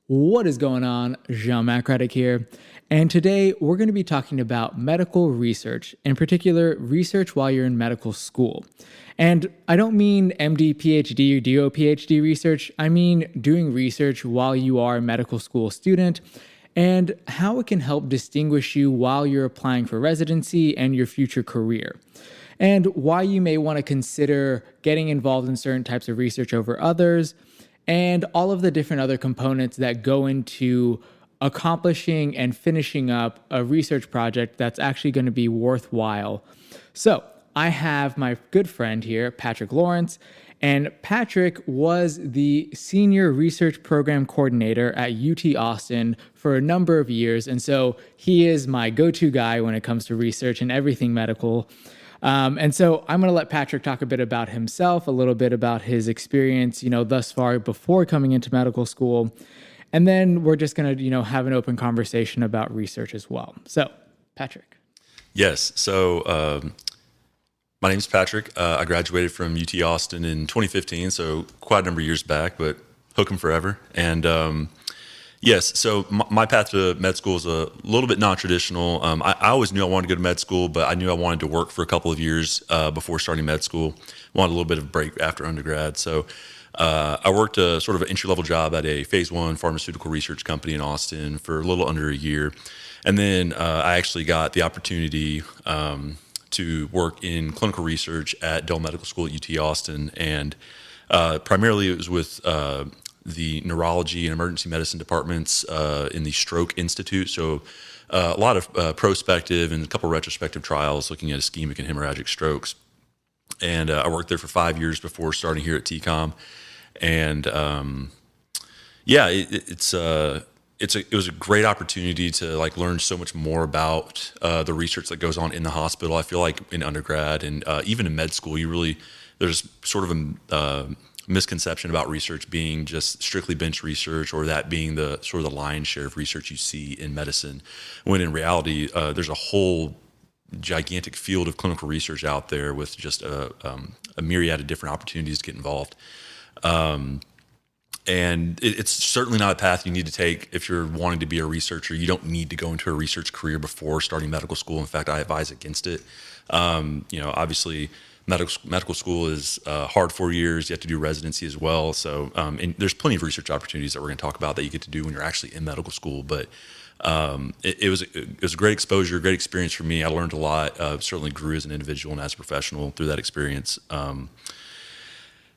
What is going on? Jean-Marc Reddick here. And today we're going to be talking about medical research, in particular, research while you're in medical school. And I don't mean MD, PhD, or DO PhD research. I mean doing research while you are a medical school student and how it can help distinguish you while you're applying for residency and your future career. And why you may want to consider getting involved in certain types of research over others, and all of the different other components that go into accomplishing and finishing up a research project that's actually going to be worthwhile. So I have my good friend here, Patrick Lawrence, and Patrick was the senior research program coordinator at UT Austin for a number of years. And so he is my go-to guy when it comes to research and everything medical. And so I'm going to let Patrick talk a bit about himself, a little bit about his experience, thus far before coming into medical school. And then we're just going to, have an open conversation about research as well. So, Patrick. Yes. So my name is Patrick. I graduated from UT Austin in 2015, so quite a number of years back, but hook 'em forever. And yes, so my path to med school is a little bit non-traditional. I always knew I wanted to go to med school, but I knew I wanted to work for a couple of years before starting med school. Wanted a little bit of a break after undergrad. So I worked a sort of an entry-level job at a phase 1 pharmaceutical research company in Austin for a little under a year. And then I actually got the opportunity to work in clinical research at Dell Medical School at UT Austin. And primarily it was with the neurology and emergency medicine departments in the Stroke Institute. So a lot of prospective and a couple retrospective trials looking at ischemic and hemorrhagic strokes. And I worked there for 5 years before starting here at TCOM. And it was a great opportunity to learn so much more about the research that goes on in the hospital. I feel like in undergrad and even in med school, there's sort of a misconception about research being just strictly bench research, or that being the sort of the lion's share of research you see in medicine, when in reality there's a whole gigantic field of clinical research out there with just a myriad of different opportunities to get involved. And it's certainly not a path you need to take if you're wanting to be a researcher. You don't need to go into a research career before starting medical school. In fact, I advise against it. Obviously medical school is hard 4 years. You have to do residency as well. So and there's plenty of research opportunities that we're going to talk about that you get to do when you're actually in medical school. But it was a great exposure, great experience for me. I learned a lot. Certainly grew as an individual and as a professional through that experience.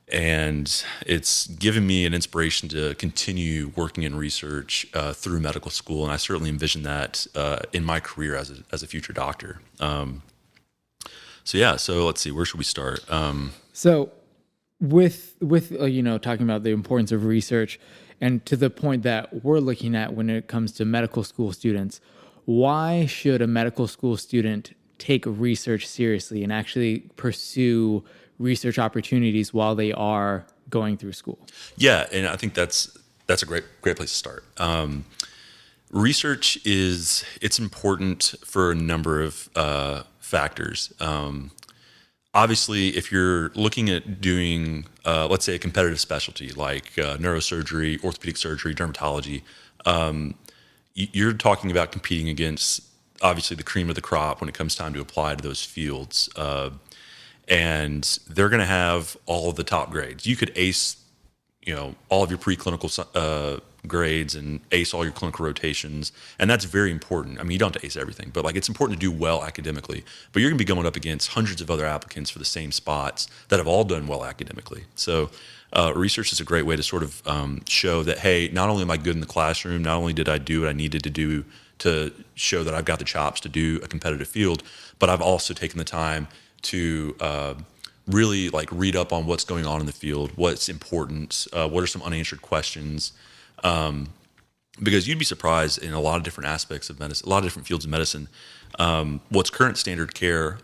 And it's given me an inspiration to continue working in research through medical school. And I certainly envision that in my career as a future doctor. So let's see, where should we start? So with talking about the importance of research, and to the point that we're looking at when it comes to medical school students, why should a medical school student take research seriously and actually pursue research opportunities while they are going through school? Yeah, and I think that's a great place to start. Research it's important for a number of factors. Obviously, if you're looking at doing, let's say, a competitive specialty like neurosurgery, orthopedic surgery, dermatology, you're talking about competing against, obviously, the cream of the crop when it comes time to apply to those fields. And they're going to have all of the top grades. You could ace, all of your preclinical grades and ace all your clinical rotations, and that's very important. I mean, you don't have to ace everything, but it's important to do well academically. But you're going to be going up against hundreds of other applicants for the same spots that have all done well academically. So research is a great way to sort of show that, hey, not only am I good in the classroom, not only did I do what I needed to do to show that I've got the chops to do a competitive field, but I've also taken the time to really read up on what's going on in the field, what's important, what are some unanswered questions, because you'd be surprised in a lot of different aspects of medicine, a lot of different fields of medicine, what's current standard care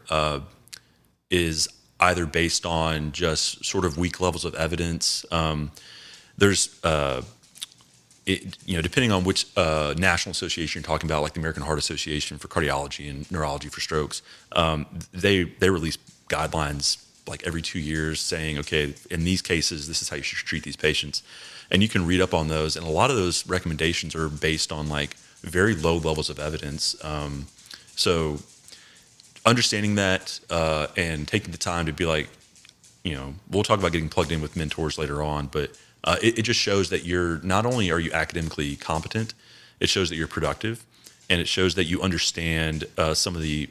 is either based on just sort of weak levels of evidence. There's depending on which national association you're talking about, like the American Heart Association for cardiology and neurology for strokes, they release guidelines like every 2 years saying, okay, in these cases, this is how you should treat these patients. And you can read up on those. And a lot of those recommendations are based on like very low levels of evidence. So understanding that and taking the time to be like, we'll talk about getting plugged in with mentors later on, but it just shows that you're not only are you academically competent, it shows that you're productive, and it shows that you understand some of the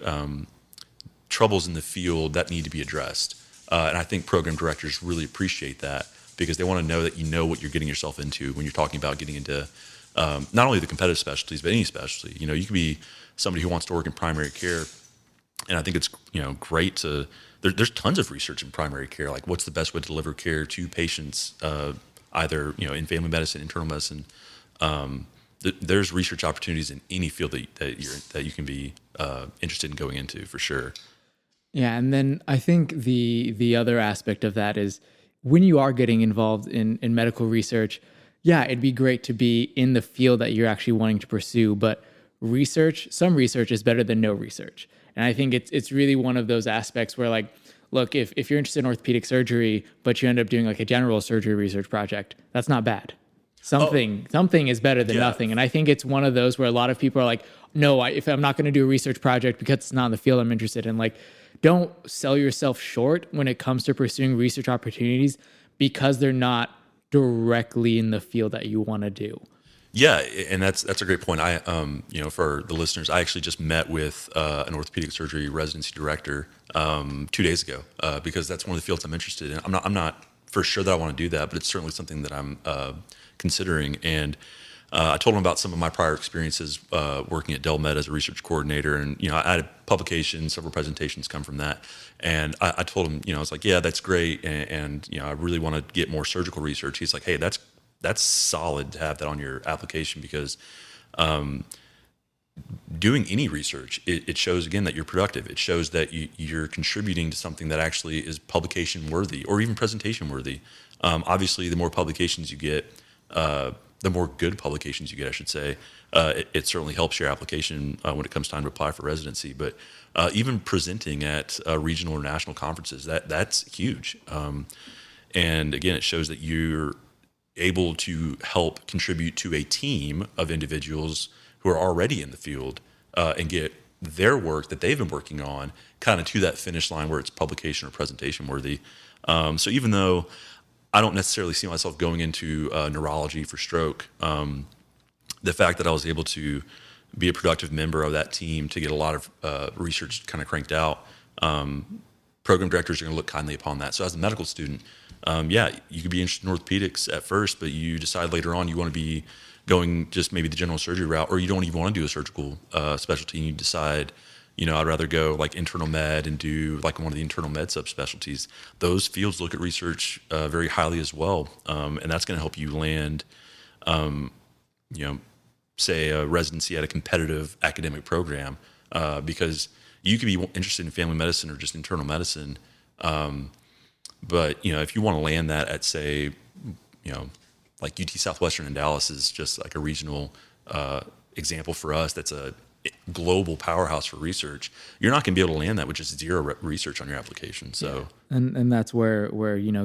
troubles in the field that need to be addressed. And I think program directors really appreciate that because they want to know that you know what you're getting yourself into when you're talking about getting into not only the competitive specialties, but any specialty. You could be somebody who wants to work in primary care, and I think it's great to. There's tons of research in primary care, like what's the best way to deliver care to patients, either in family medicine, internal medicine. There's research opportunities in any field that you can be interested in going into for sure. Yeah, and then I think the other aspect of that is when you are getting involved in medical research, yeah, it'd be great to be in the field that you're actually wanting to pursue, but some research is better than no research. And I think it's really one of those aspects where, like, look, if you're interested in orthopedic surgery, but you end up doing like a general surgery research project, that's not bad. Something is better than nothing. And I think it's one of those where a lot of people are like, no, if I'm not going to do a research project because it's not in the field I'm interested in, like, don't sell yourself short when it comes to pursuing research opportunities because they're not directly in the field that you want to do. Yeah, and that's a great point. I for the listeners, I actually just met with an orthopedic surgery residency director 2 days ago because that's one of the fields I'm interested in. I'm not for sure that I want to do that, but it's certainly something that I'm considering. And I told him about some of my prior experiences working at Del Med as a research coordinator, and I had a publication, several presentations come from that. And I told him, I was like, yeah, that's great, and I really want to get more surgical research. He's like, hey, that's solid to have that on your application because doing any research, it shows again that you're productive. It shows that you're contributing to something that actually is publication worthy or even presentation worthy. Obviously, the more publications you get, the more good publications you get, I should say, it certainly helps your application when it comes time to apply for residency. But even presenting at regional or national conferences, that's huge. And again, it shows that you're able to help contribute to a team of individuals who are already in the field and get their work that they've been working on kind of to that finish line where it's publication or presentation worthy. So even though I don't necessarily see myself going into neurology for stroke, the fact that I was able to be a productive member of that team to get a lot of research kind of cranked out, program directors are going to look kindly upon that. So as a medical student, you could be interested in orthopedics at first, but you decide later on you want to be going just maybe the general surgery route, or you don't even want to do a surgical specialty, and you decide, I'd rather go like internal med and do like one of the internal med subspecialties. Those fields look at research very highly as well, and that's going to help you land, say a residency at a competitive academic program, because you could be interested in family medicine or just internal medicine. But if you want to land that at, say, like UT Southwestern in Dallas is just like a regional example for us. That's a global powerhouse for research. You're not going to be able to land that with just zero research on your application. So, and that's where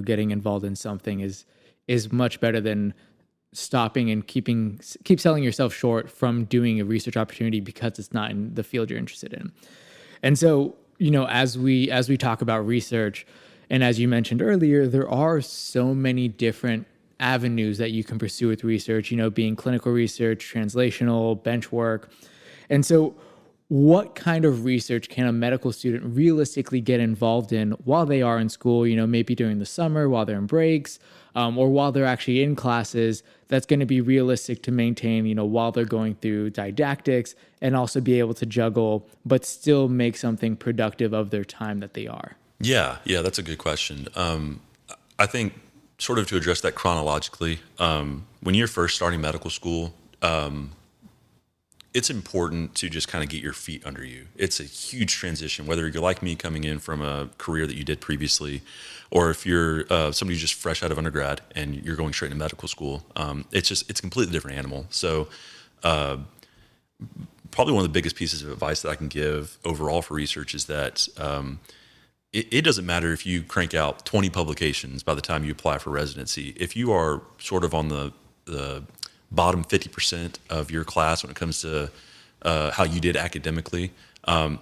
getting involved in something is much better than stopping and keep selling yourself short from doing a research opportunity because it's not in the field you're interested in. And so, as we talk about research, and as you mentioned earlier, there are so many different avenues that you can pursue with research, being clinical research, translational, bench work. And so what kind of research can a medical student realistically get involved in while they are in school, maybe during the summer, while they're in breaks, or while they're actually in classes, that's going to be realistic to maintain, while they're going through didactics, and also be able to juggle, but still make something productive of their time that they are? Yeah, that's a good question. I think sort of to address that chronologically, when you're first starting medical school, it's important to just kind of get your feet under you. It's a huge transition, whether you're like me coming in from a career that you did previously, or if you're somebody who's just fresh out of undergrad and you're going straight into medical school. It's a completely different animal. So probably one of the biggest pieces of advice that I can give overall for research is that it doesn't matter if you crank out 20 publications by the time you apply for residency. If you are sort of on the bottom 50% of your class when it comes to how you did academically,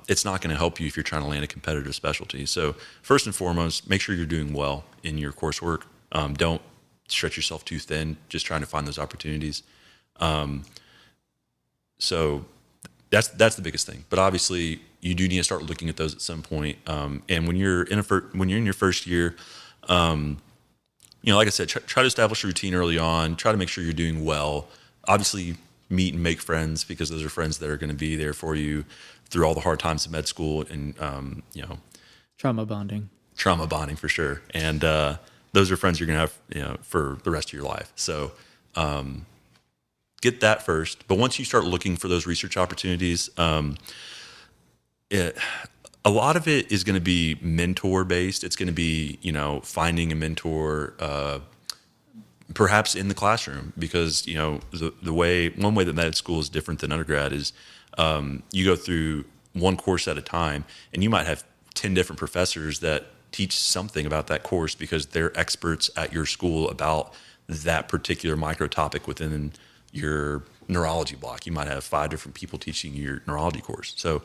it's not going to help you if you're trying to land a competitive specialty. So first and foremost, make sure you're doing well in your coursework. Don't stretch yourself too thin just trying to find those opportunities. So that's the biggest thing. But obviously, you do need to start looking at those at some point. And when you're in your first year, like I said, try to establish a routine early on. Try to make sure you're doing well. Obviously, meet and make friends, because those are friends that are going to be there for you through all the hard times of med school, and Trauma bonding. trauma bonding for sure. And those are friends you're going to have for the rest of your life. So get that first. But once you start looking for those research opportunities, a lot of it is going to be mentor based. It's going to be, finding a mentor, perhaps in the classroom, because, one way that med school is different than undergrad is you go through one course at a time, and you might have 10 different professors that teach something about that course because they're experts at your school about that particular micro topic within your neurology block. You might have 5 different people teaching your neurology course. So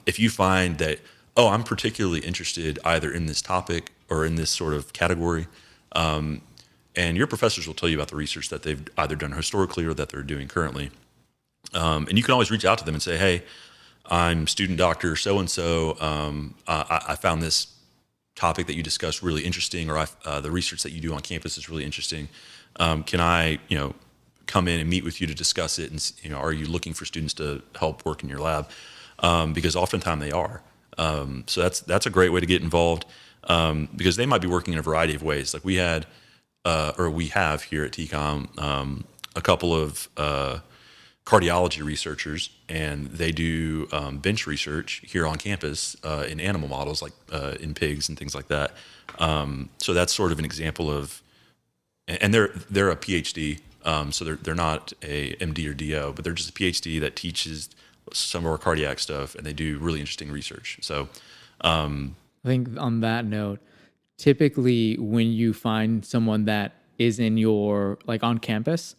if you find that, I'm particularly interested either in this topic or in this sort of category, and your professors will tell you about the research that they've either done historically or that they're doing currently. And you can always reach out to them and say, hey, I'm student doctor so-and-so. I found this topic that you discussed really interesting, or the research that you do on campus is really interesting. Can I, come in and meet with you to discuss it? And, are you looking for students to help work in your lab? Because oftentimes they are. So that's a great way to get involved, because they might be working in a variety of ways. Like we have here at TCOM a couple of cardiology researchers, and they do bench research here on campus in animal models, like in pigs and things like that. So that's sort of an example of, and they're a PhD, so they're not a MD or DO, but they're just a PhD that teaches some of our cardiac stuff, and they do really interesting research. So I think on that note, typically when you find someone that is in your, like on campus,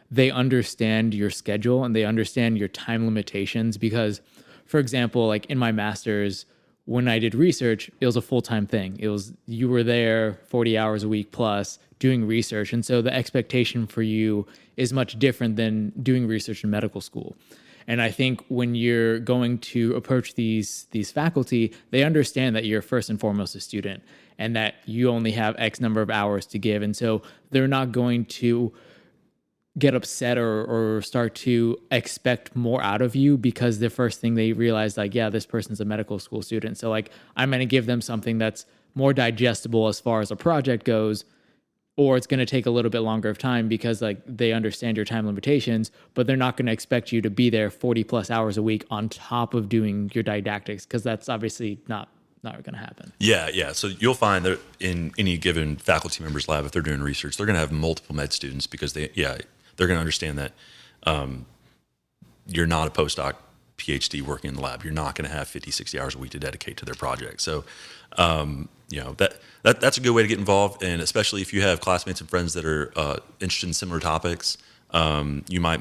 they understand your schedule and they understand your time limitations, because, for example, like in my master's, when I did research, it was a full-time thing. You were there 40 hours a week plus doing research. And so the expectation for you is much different than doing research in medical school. And I think when you're going to approach these faculty, they understand that you're first and foremost a student and that you only have X number of hours to give. And so they're not going to get upset or start to expect more out of you because the first thing they realize, like, yeah, this person's a medical school student. So like, I'm going to give them something that's more digestible as far as a project goes, or it's going to take a little bit longer of time because like they understand your time limitations, but they're not going to expect you to be there 40 plus hours a week on top of doing your didactics, because that's obviously not going to happen. Yeah. So you'll find that in any given faculty member's lab, if they're doing research, they're going to have multiple med students because they're going to understand that you're not a postdoc PhD working in the lab. You're not going to have 50, 60 hours a week to dedicate to their project. So, that's a good way to get involved. And especially if you have classmates and friends that are interested in similar topics, you might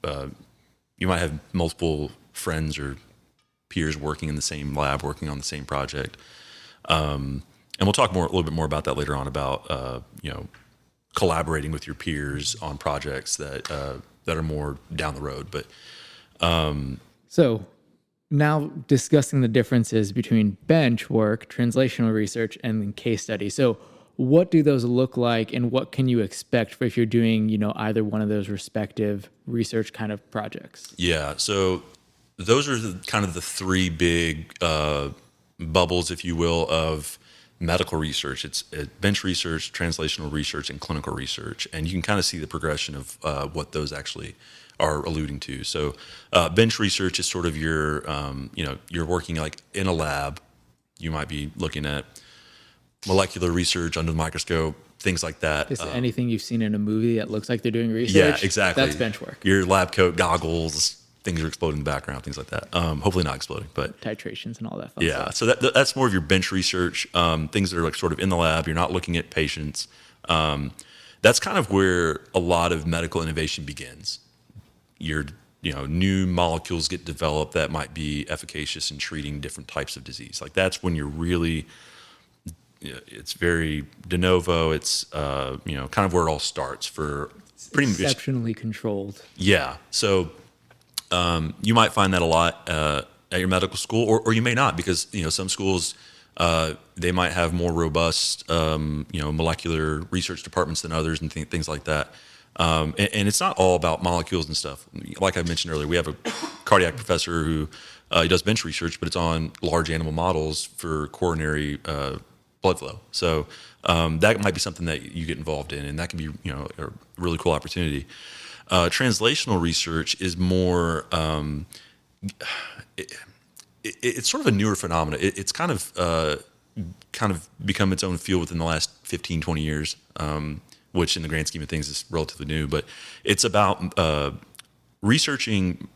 have multiple friends or peers working in the same lab, working on the same project. And we'll talk a little bit more about that later on about, collaborating with your peers on projects that are more down the road. But so now discussing the differences between bench work, translational research, and then case study. So what do those look like, and what can you expect if you're doing, either one of those respective research kind of projects? Yeah, so those are kind of the three big bubbles, if you will, of medical research. It's bench research, translational research, and clinical research. And you can kind of see the progression of what those actually are alluding to. So bench research is sort of your, you're working like in a lab. You might be looking at molecular research under the microscope, things like that. Is anything you've seen in a movie that looks like they're doing research? Yeah, exactly. That's bench work. Your lab coat, goggles, things are exploding in the background, things like that. Hopefully not exploding, but Titrations and all that fun yeah. stuff. So that's more of your bench research, things that are like sort of in the lab. You're not looking at patients. That's kind of where a lot of medical innovation begins. New molecules get developed that might be efficacious in treating different types of disease. Like that's when you're really, it's very de novo. It's kind of where it all starts for pretty much. Exceptionally controlled. Yeah. So you might find that a lot at your medical school, or you may not, because some schools they might have more robust molecular research departments than others, and things like that. And it's not all about molecules and stuff. Like I mentioned earlier, we have a cardiac professor who he does bench research, but it's on large animal models for coronary blood flow. So that might be something that you get involved in, and that can be a really cool opportunity. Translational research is more it's sort of a newer phenomenon. It's kind of become its own field within the last 15, 20 years, which in the grand scheme of things is relatively new. But it's about researching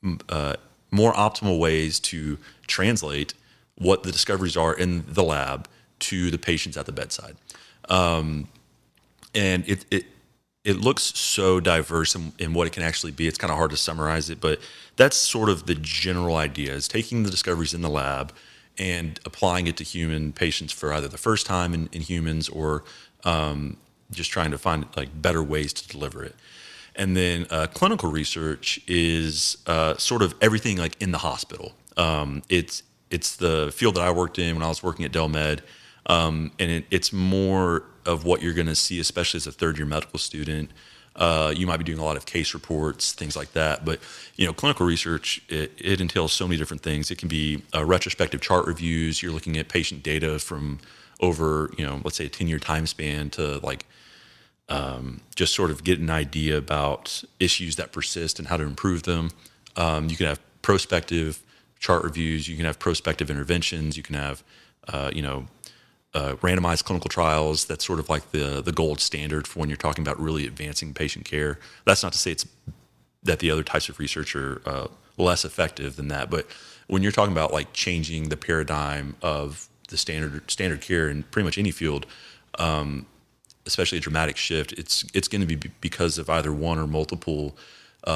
more optimal ways to translate what the discoveries are in the lab to the patients at the bedside. And it looks so diverse in what it can actually be. It's kind of hard to summarize it, but that's sort of the general idea, is taking the discoveries in the lab and applying it to human patients for either the first time in humans, or just trying to find like better ways to deliver it. And then clinical research is sort of everything like in the hospital. It's the field that I worked in when I was working at Del Med, and it's more of what you're going to see, especially as a third-year medical student. You might be doing a lot of case reports, things like that. But clinical research, it entails so many different things. It can be retrospective chart reviews. You're looking at patient data from over, let's say a 10-year time span, to like just sort of get an idea about issues that persist and how to improve them. You can have prospective chart reviews. You can have prospective interventions. You can have, randomized clinical trials. That's sort of like the gold standard for when you're talking about really advancing patient care. That's not to say that the other types of research are less effective than that, but when you're talking about like changing the paradigm of the standard care in pretty much any field, especially a dramatic shift, it's going to be because of either one or multiple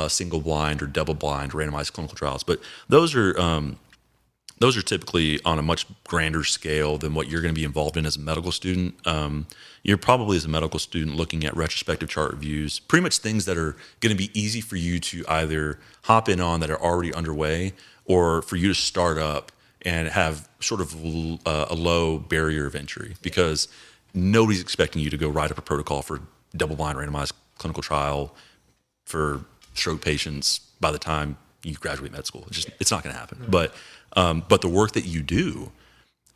single blind or double blind randomized clinical trials. But those are typically on a much grander scale than what you're going to be involved in as a medical student. You're probably, as a medical student, looking at retrospective chart reviews, pretty much things that are going to be easy for you to either hop in on that are already underway, or for you to start up and have sort of a low barrier of entry, because nobody's expecting you to go write up a protocol for double-blind randomized clinical trial for stroke patients by the time you graduate med school. It's not going to happen. But the work that you do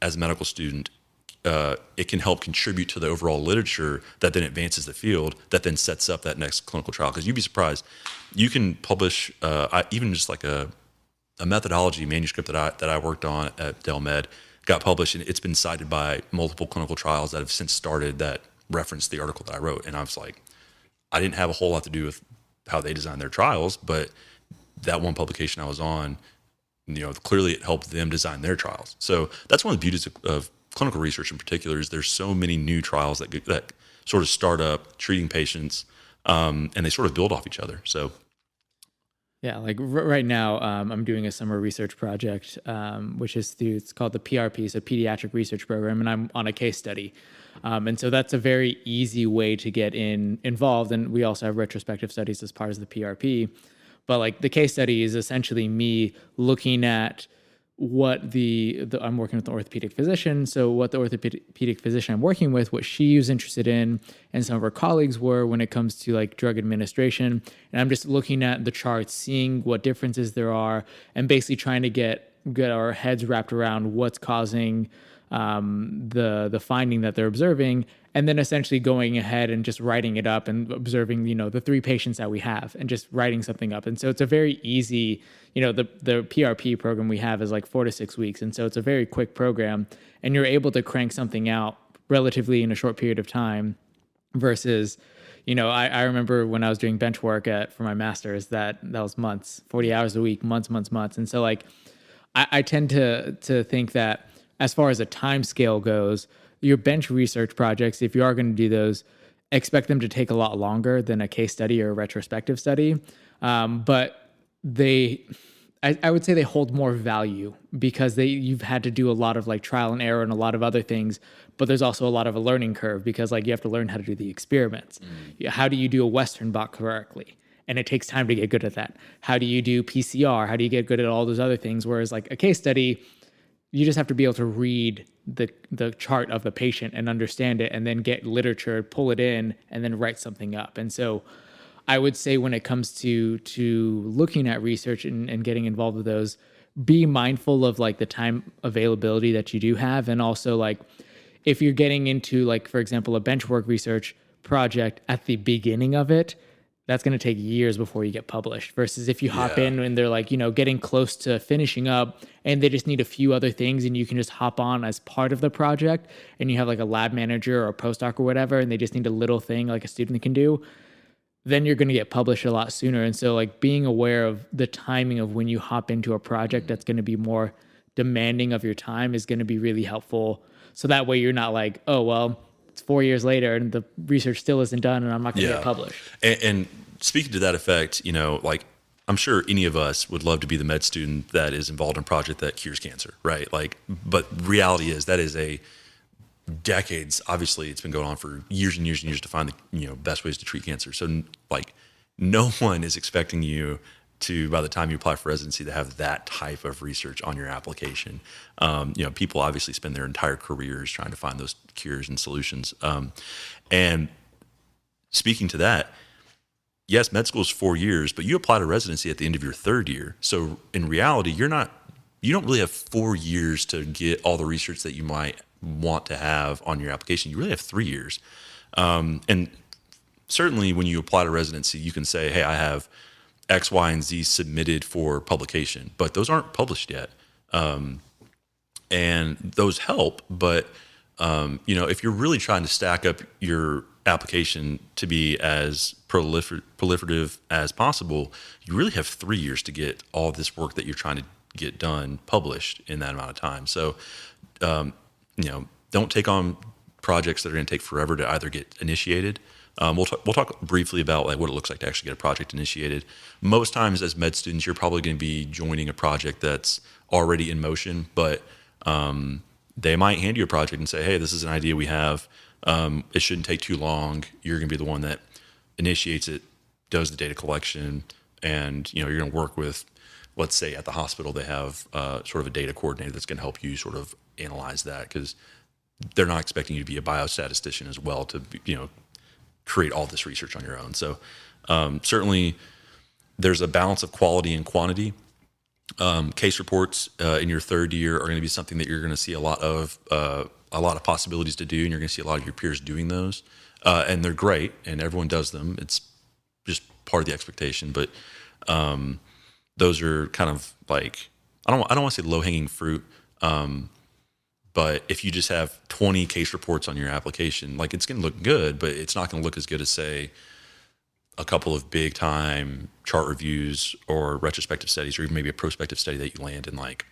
as a medical student, it can help contribute to the overall literature that then advances the field, that then sets up that next clinical trial. Because you'd be surprised, you can publish even just like a methodology manuscript that I worked on at Del Med, got published, and it's been cited by multiple clinical trials that have since started that reference the article that I wrote. And I was like, I didn't have a whole lot to do with how they designed their trials, but that one publication I was on, clearly it helped them design their trials. So that's one of the beauties of clinical research in particular, is there's so many new trials that sort of start up treating patients, and they sort of build off each other. So Yeah, like right now, I'm doing a summer research project, which is it's called the PRP, so Pediatric Research Program, and I'm on a case study. And so that's a very easy way to get involved. And we also have retrospective studies as part of the PRP. But like the case study is essentially me looking at what I'm working with the orthopedic physician. So what the orthopedic physician I'm working with, what she was interested in, and some of her colleagues were when it comes to like drug administration. And I'm just looking at the charts, seeing what differences there are, and basically trying to get our heads wrapped around what's causing the finding that they're observing, and then essentially going ahead and just writing it up and observing, the 3 patients that we have and just writing something up. And so it's a very easy, the PRP program we have is like 4 to 6 weeks. And so it's a very quick program, and you're able to crank something out relatively in a short period of time versus, I remember when I was doing bench work for my master's, that was months, 40 hours a week, months. And so like, I tend to think that as far as a time scale goes, your bench research projects, if you are going to do those, expect them to take a lot longer than a case study or a retrospective study. But I would say they hold more value because you've had to do a lot of like trial and error and a lot of other things, but there's also a lot of a learning curve because like you have to learn how to do the experiments. How do you do a Western blot correctly? And it takes time to get good at that. How do you do PCR? How do you get good at all those other things? Whereas like a case study, you just have to be able to read the chart of the patient and understand it, and then get literature, pull it in, and then write something up. And so I would say when it comes to looking at research and getting involved with those, be mindful of like the time availability that you do have. And also like if you're getting into like, for example, a benchwork research project at the beginning of it, that's going to take years before you get published versus if you hop in and they're like, getting close to finishing up and they just need a few other things and you can just hop on as part of the project and you have like a lab manager or a postdoc or whatever, and they just need a little thing like a student can do, then you're going to get published a lot sooner. And so like being aware of the timing of when you hop into a project that's going to be more demanding of your time is going to be really helpful. So that way you're not like, oh, well, it's 4 years later and the research still isn't done and I'm not going to get published. And speaking to that effect, like I'm sure any of us would love to be the med student that is involved in a project that cures cancer, right? Like, but reality is that is a decades. Obviously, it's been going on for years and years and years to find the best ways to treat cancer. So like, no one is expecting you to, by the time you apply for residency, to have that type of research on your application. People obviously spend their entire careers trying to find those cures and solutions. And speaking to that, yes, med school is 4 years, but you apply to residency at the end of your third year. So in reality, you don't really have 4 years to get all the research that you might want to have on your application. You really have 3 years. And certainly when you apply to residency, you can say, hey, I have X, Y, and Z submitted for publication, but those aren't published yet. And those help, but if you're really trying to stack up your application to be as proliferative as possible, you really have 3 years to get all this work that you're trying to get done published in that amount of time. So, don't take on projects that are going to take forever to either get initiated. We'll talk briefly about like what it looks like to actually get a project initiated. Most times as med students, you're probably going to be joining a project that's already in motion, but they might hand you a project and say, hey, this is an idea we have. It shouldn't take too long. You're going to be the one that initiates it, does the data collection, and you're going to work with, let's say at the hospital, they have sort of a data coordinator that's going to help you sort of analyze that, because they're not expecting you to be a biostatistician as well to create all this research on your own. So certainly there's a balance of quality and quantity. Case reports in your third year are going to be something that you're going to see a lot of possibilities to do, and you're going to see a lot of your peers doing those, and they're great, and everyone does them. It's just part of the expectation, but those are kind of like, I don't want to say low hanging fruit, but if you just have 20 case reports on your application, like it's going to look good, but it's not going to look as good as, say, a couple of big time chart reviews or retrospective studies, or even maybe a prospective study that you land in, like,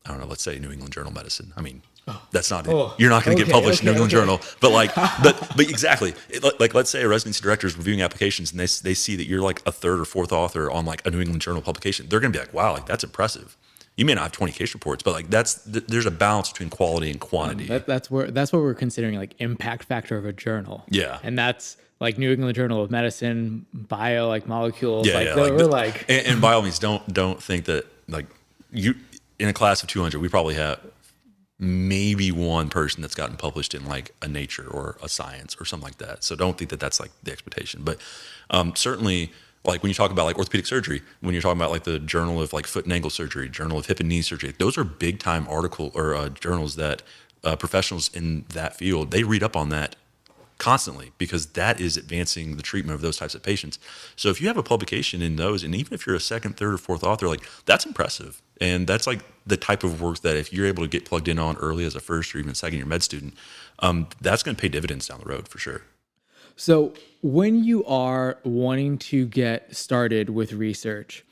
I don't know, let's say New England Journal of Medicine. I mean, that's not, you're not going to get published in New England Journal, but like, but exactly. Like, let's say a residency director is reviewing applications and they see that you're like a third or fourth author on like a New England Journal publication. They're going to be like, wow, like that's impressive. You may not have 20 case reports, but like there's a balance between quality and quantity. That's what we're considering like impact factor of a journal. Yeah. And that's like New England Journal of Medicine, bio, like molecules. Yeah, like, yeah. we're like, and by all means, don't think that like you, in a class of 200, we probably have maybe one person that's gotten published in like a Nature or a Science or something like that. So don't think that that's like the expectation. But certainly, like when you talk about like orthopedic surgery, when you're talking about like the Journal of like Foot and Ankle Surgery, Journal of Hip and Knee Surgery, those are big time article or journals that professionals in that field, they read up on that constantly, because that is advancing the treatment of those types of patients. So if you have a publication in those, and even if you're a second, third, or fourth author, like that's impressive. And that's like the type of work that if you're able to get plugged in on early as a first or even second year med student, that's going to pay dividends down the road for sure. So when you are wanting to get started with research,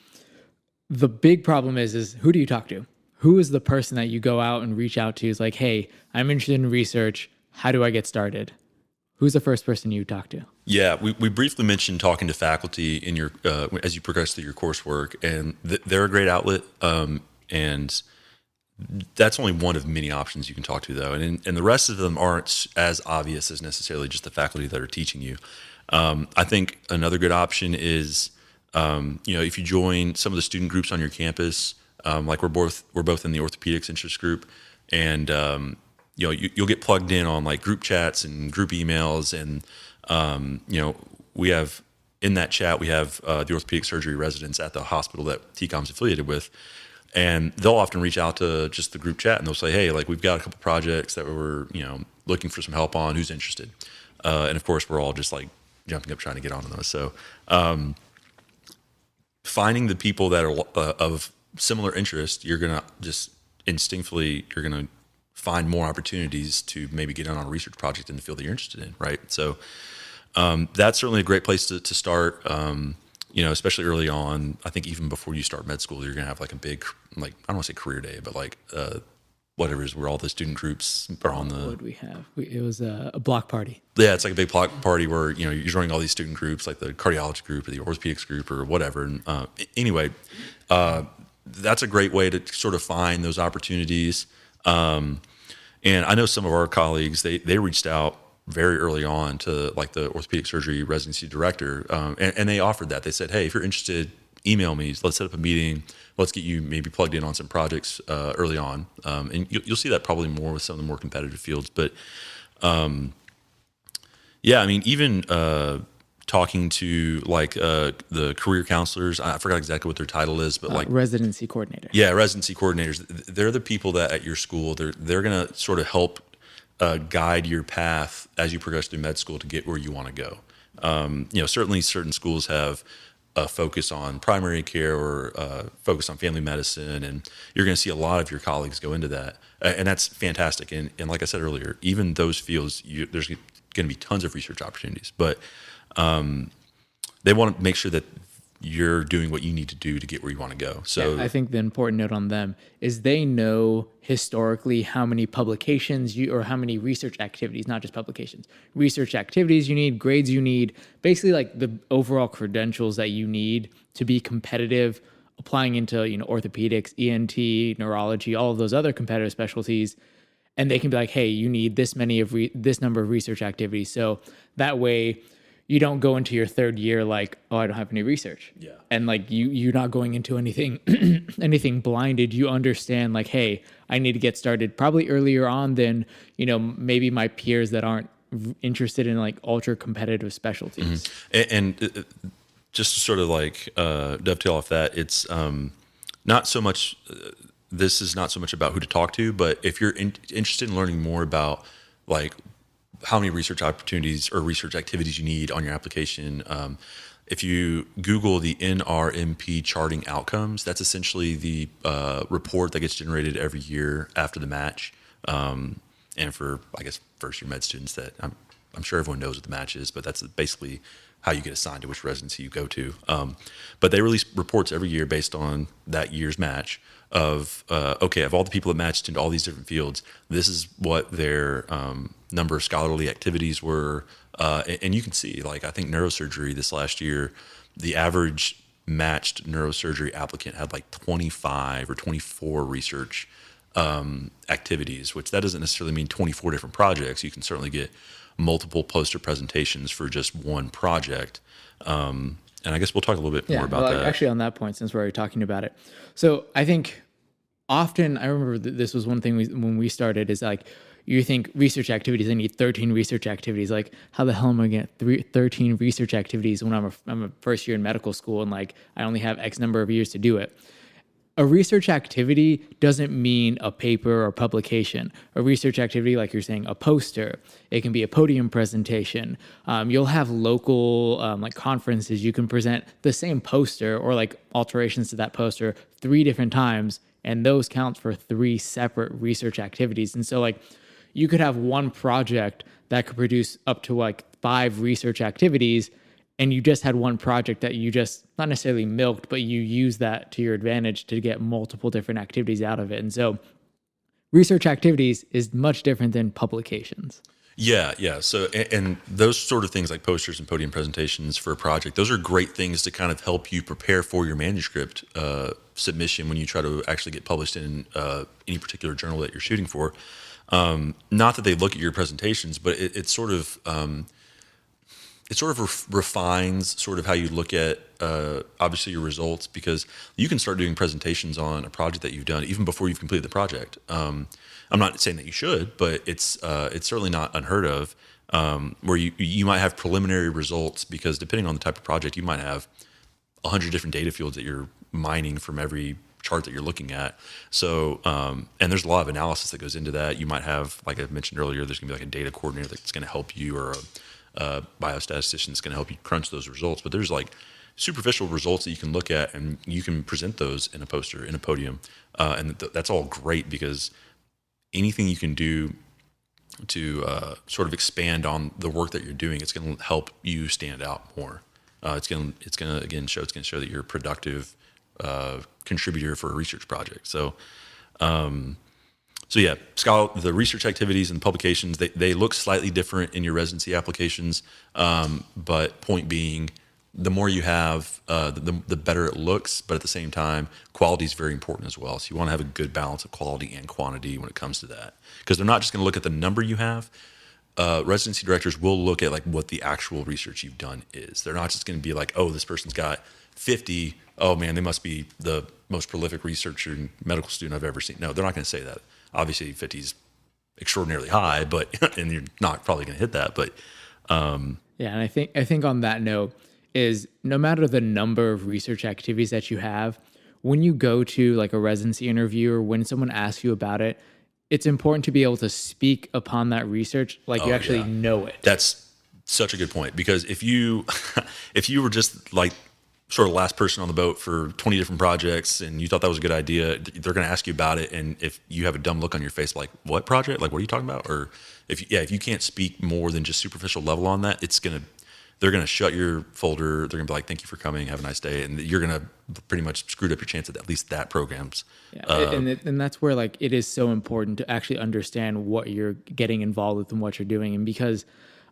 the big problem is who do you talk to? Who is the person that you go out and reach out to is like, hey, I'm interested in research. How do I get started? Who's the first person you talk to? Yeah, we briefly mentioned talking to faculty in your as you progress through your coursework, and they're a great outlet. And that's only one of many options you can talk to, though, and the rest of them aren't as obvious as necessarily just the faculty that are teaching you. I think another good option is, if you join some of the student groups on your campus, like we're both in the orthopedics interest group, and you'll get plugged in on like group chats and group emails, and we have in that chat we have the orthopedic surgery residents at the hospital that TCOM's affiliated with. And they'll often reach out to just the group chat and they'll say, hey, like we've got a couple projects that we're, looking for some help on, who's interested. And of course we're all just like jumping up trying to get onto those. So finding the people that are of similar interest, you're going to just instinctively, you're going to find more opportunities to maybe get on a research project in the field that you're interested in. Right. So that's certainly a great place to start. Especially early on. I think even before you start med school, you're going to have like a big, like, I don't want to say career day, but like whatever it is where all the student groups are on the. What did we have? It was a block party. Yeah, it's like a big block party where, you're joining all these student groups, like the cardiology group or the orthopedics group or whatever. And anyway, that's a great way to sort of find those opportunities. And I know some of our colleagues, they reached out very early on to like the orthopedic surgery residency director. And they offered that. They said, hey, if you're interested, email me. Let's set up a meeting. Let's get you maybe plugged in on some projects early on. And you'll see that probably more with some of the more competitive fields. But even talking to like the career counselors, I forgot exactly what their title is, but like residency coordinator. Yeah, residency coordinators. They're the people that at your school, they're going to sort of help guide your path as you progress through med school to get where you want to go. Certainly certain schools have a focus on primary care or focus on family medicine, and you're going to see a lot of your colleagues go into that. And that's fantastic. And like I said earlier, even those fields, there's going to be tons of research opportunities, but they want to make sure that you're doing what you need to do to get where you want to go. So yeah, I think the important note on them is they know historically how many publications or how many research activities, not just publications, research activities you need, grades you need, basically like the overall credentials that you need to be competitive applying into, orthopedics, ENT, neurology, all of those other competitive specialties. And they can be like, hey, you need this many of this number of research activities. So that way you don't go into your third year like, oh, I don't have any research. Yeah. And like you're not going into anything anything blinded. You understand like, hey, I need to get started probably earlier on than, maybe my peers that aren't interested in like ultra competitive specialties. Mm-hmm. And just to sort of like dovetail off that, it's not so much, this is not so much about who to talk to, but if you're interested in learning more about like how many research opportunities or research activities you need on your application. If you Google the NRMP charting outcomes, that's essentially the report that gets generated every year after the match. And for, I guess, first year med students that I'm sure everyone knows what the match is, but that's basically how you get assigned to which residency you go to. But they release reports every year based on that year's match of of all the people that matched into all these different fields, this is what their number of scholarly activities were. And you can see, like, I think neurosurgery this last year, the average matched neurosurgery applicant had like 25 or 24 research activities, which that doesn't necessarily mean 24 different projects. You can certainly get multiple poster presentations for just one project. And I guess we'll talk a little bit more about that. Actually, on that point, since we're already talking about it. So I think often, I remember this was one thing when we started is like, you think research activities, I need 13 research activities. Like, how the hell am I going to get 13 research activities when I'm a first year in medical school and like I only have X number of years to do it? A research activity doesn't mean a paper or publication. A research activity, like you're saying, a poster. It can be a podium presentation. You'll have local like conferences. You can present the same poster or like alterations to that poster 3 different times, and those count for 3 separate research activities. And so like you could have one project that could produce up to like 5 research activities and you just had one project that you just not necessarily milked, but you used that to your advantage to get multiple different activities out of it. And so research activities is much different than publications. Yeah, yeah. So, and those sort of things like posters and podium presentations for a project, those are great things to kind of help you prepare for your manuscript submission when you try to actually get published in any particular journal that you're shooting for. Not that they look at your presentations, but it sort of refines sort of how you look at obviously your results, because you can start doing presentations on a project that you've done even before you've completed the project. I'm not saying that you should, but it's certainly not unheard of, where you might have preliminary results, because depending on the type of project, you might have 100 different data fields that you're mining from every chart that you're looking at. So, and there's a lot of analysis that goes into that. You might have, like I mentioned earlier, there's gonna be like a data coordinator that's gonna help you, or a biostatistician that's gonna help you crunch those results. But there's like superficial results that you can look at, and you can present those in a poster, in a podium, and that's all great, because anything you can do to sort of expand on the work that you're doing, it's going to help you stand out more. It's going to show that you're a productive contributor for a research project. So, yeah, the research activities and publications, they look slightly different in your residency applications, but point being, the more you have, the better it looks. But at the same time, quality is very important as well. So you want to have a good balance of quality and quantity when it comes to that, because they're not just going to look at the number you have. Residency directors will look at like what the actual research you've done is. They're not just going to be like, oh, this person's got 50. Oh man, they must be the most prolific researcher and medical student I've ever seen. No, they're not going to say that. Obviously, 50 is extraordinarily high, but and you're not probably going to hit that. But yeah, and I think on that note, is no matter the number of research activities that you have, when you go to like a residency interview or when someone asks you about it, it's important to be able to speak upon that research like you actually know it. That's such a good point, because if you were just like sort of last person on the boat for 20 different projects and you thought that was a good idea, they're going to ask you about it, and if you have a dumb look on your face like, what project? Like, what are you talking about? Or if you can't speak more than just superficial level on that, they're going to shut your folder. They're going to be like, thank you for coming. Have a nice day. And you're going to pretty much screwed up your chance at least that program's. Yeah. And that's where like it is so important to actually understand what you're getting involved with and what you're doing. And because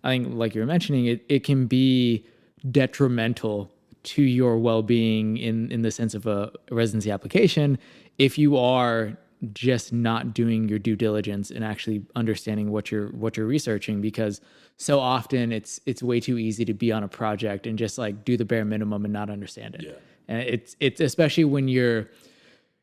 I think, like you were mentioning, it can be detrimental to your well-being in the sense of a residency application if you are just not doing your due diligence and actually understanding what you're researching, because so often it's way too easy to be on a project and just like do the bare minimum and not understand it. Yeah. And it's especially when you're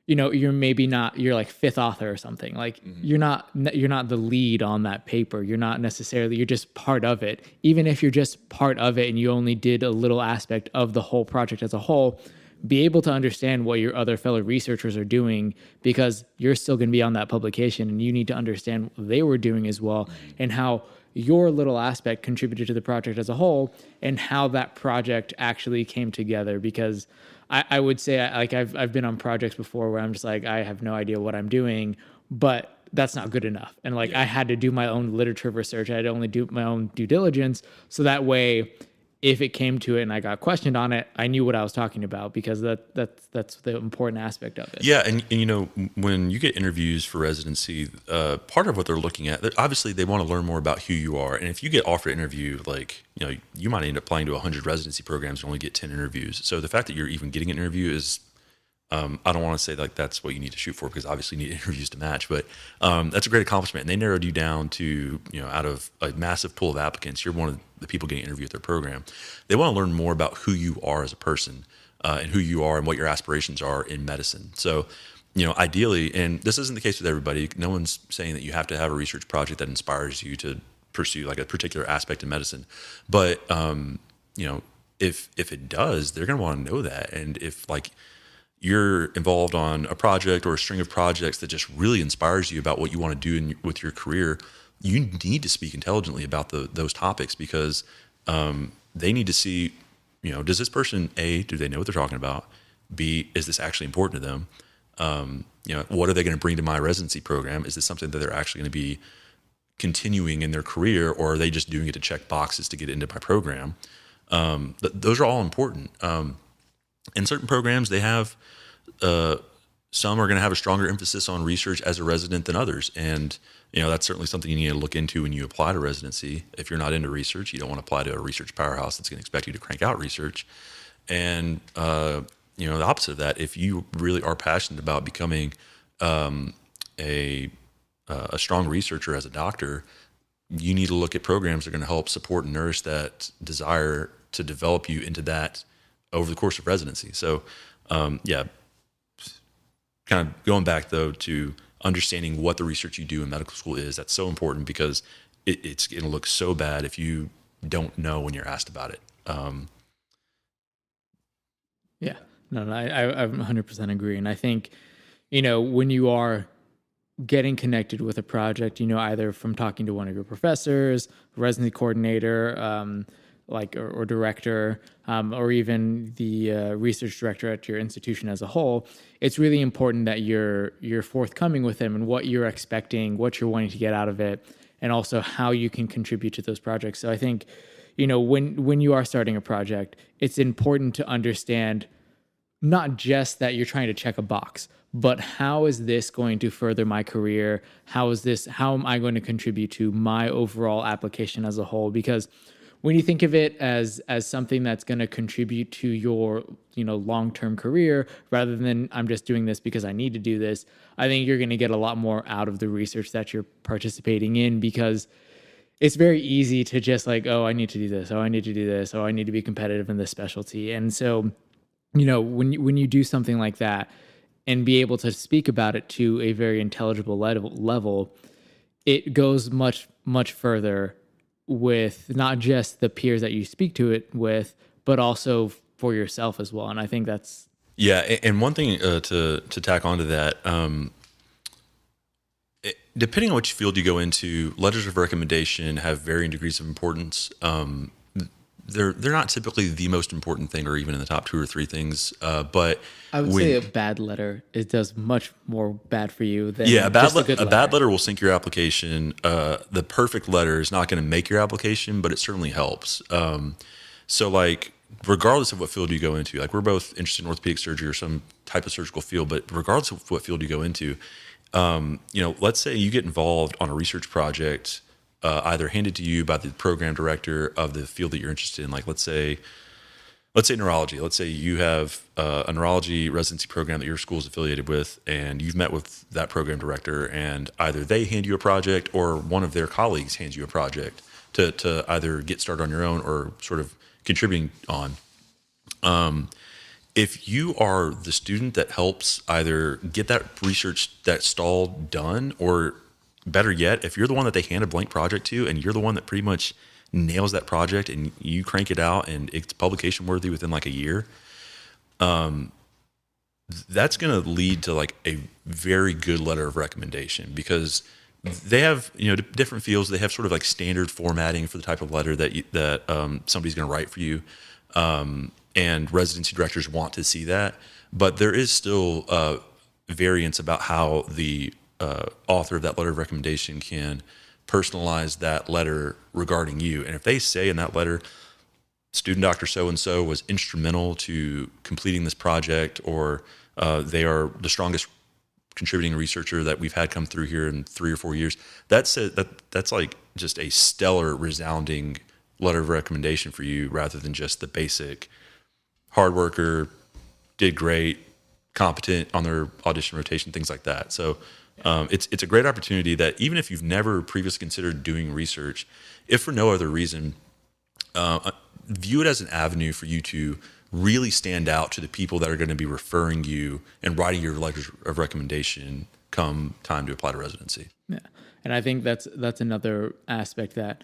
like fifth author or something, like you're not the lead on that paper. You're just part of it. Even if you're just part of it and you only did a little aspect of the whole project as a whole, be able to understand what your other fellow researchers are doing, because you're still going to be on that publication and you need to understand what they were doing as well, and how your little aspect contributed to the project as a whole, and how that project actually came together. Because I would say, like, I've been on projects before where I'm just like, I have no idea what I'm doing, but that's not good enough. And like, I had to do my own literature research. I had to only do my own due diligence. So that way, if it came to it and I got questioned on it, I knew what I was talking about, because that's the important aspect of it. Yeah, and you know, when you get interviews for residency, part of what they're looking at, obviously they want to learn more about who you are. And if you get offered an interview, like, you know, you might end up applying to 100 residency programs and only get 10 interviews. So the fact that you're even getting an interview is, I don't want to say like that's what you need to shoot for, because obviously you need interviews to match, but that's a great accomplishment. And they narrowed you down to, you know, out of a massive pool of applicants, you're one of the people getting interviewed at their program. They want to learn more about who you are as a person, and who you are and what your aspirations are in medicine. So, you know, ideally, and this isn't the case with everybody, no one's saying that you have to have a research project that inspires you to pursue like a particular aspect in medicine. But, you know, if it does, they're going to want to know that. And if like you're involved on a project or a string of projects that just really inspires you about what you want to do with your career, you need to speak intelligently about those topics, because they need to see, you know, does this person, A, do they know what they're talking about? B, is this actually important to them? You know, what are they going to bring to my residency program? Is this something that they're actually going to be continuing in their career, or are they just doing it to check boxes to get into my program? Those are all important. In certain programs, they have some are going to have a stronger emphasis on research as a resident than others, and that's certainly something you need to look into when you apply to residency. If you're not into research, you don't want to apply to a research powerhouse that's going to expect you to crank out research. And the opposite of that, if you really are passionate about becoming a strong researcher as a doctor, you need to look at programs that are going to help support and nourish that desire to develop you into that over the course of residency. So, kind of going back though to understanding what the research you do in medical school is, that's so important, because it's going to look so bad if you don't know when you're asked about it. Yeah, no, I 100% agree. And I think, when you are getting connected with a project, either from talking to one of your professors, residency coordinator, or director, or even the research director at your institution as a whole, it's really important that you're forthcoming with them and what you're expecting, what you're wanting to get out of it, and also how you can contribute to those projects. So I think, when you are starting a project, it's important to understand not just that you're trying to check a box, but how is this going to further my career? How am I going to contribute to my overall application as a whole? Because when you think of it as something that's going to contribute to your, long-term career, rather than I'm just doing this because I need to do this, I think you're going to get a lot more out of the research that you're participating in, because it's very easy to just like, oh, I need to do this. Oh, I need to do this. Oh, I need to be competitive in this specialty. And so, when you do something like that and be able to speak about it to a very intelligible level, it goes much, much further with not just the peers that you speak to it with, but also for yourself as well. And I think that's... Yeah. And one thing to tack onto that, depending on which field you go into, letters of recommendation have varying degrees of importance. They're not typically the most important thing, or even in the top 2 or 3 things. But I would say a bad letter, it does much more bad for you than a just a good letter. A bad letter will sink your application. The perfect letter is not going to make your application, but it certainly helps. So like, regardless of what field you go into, like we're both interested in orthopedic surgery or some type of surgical field, but regardless of what field you go into, let's say you get involved on a research project, either handed to you by the program director of the field that you're interested in. Like let's say neurology. Let's say you have a neurology residency program that your school is affiliated with, and you've met with that program director, and either they hand you a project or one of their colleagues hands you a project to either get started on your own or sort of contributing on. If you are the student that helps either get that research, that stall done, or better yet, if you're the one that they hand a blank project to and you're the one that pretty much nails that project and you crank it out and it's publication worthy within like a year, that's going to lead to like a very good letter of recommendation, because they have, different fields. They have sort of like standard formatting for the type of letter that somebody's going to write for you. And residency directors want to see that, but there is still variance about how the author of that letter of recommendation can personalize that letter regarding you. And if they say in that letter, student doctor so-and-so was instrumental to completing this project, or they are the strongest contributing researcher that we've had come through here in 3 or 4 years, that's like just a stellar, resounding letter of recommendation for you, rather than just the basic hard worker, did great, competent on their audition rotation, things like that. So it's a great opportunity that even if you've never previously considered doing research, if for no other reason, view it as an avenue for you to really stand out to the people that are going to be referring you and writing your letters of recommendation come time to apply to residency. Yeah. And I think that's another aspect that,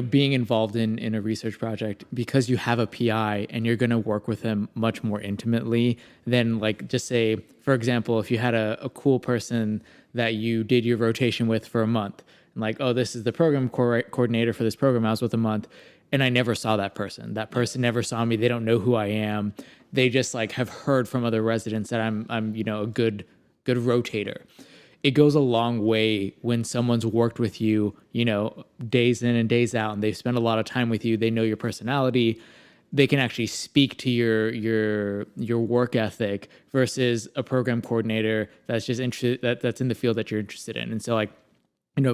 being involved in a research project, because you have a PI and you're going to work with them much more intimately than, like, just say, for example, if you had a cool person that you did your rotation with for a month, and like, oh, this is the program coordinator for this program I was with a month, and I never saw that person. That person never saw me. They don't know who I am. They just like have heard from other residents that I'm a good rotator. it goes a long way when someone's worked with you, days in and days out, and they've spent a lot of time with you. They know your personality. They can actually speak to your work ethic versus a program coordinator that's just interested that's in the field that you're interested in. And so, like,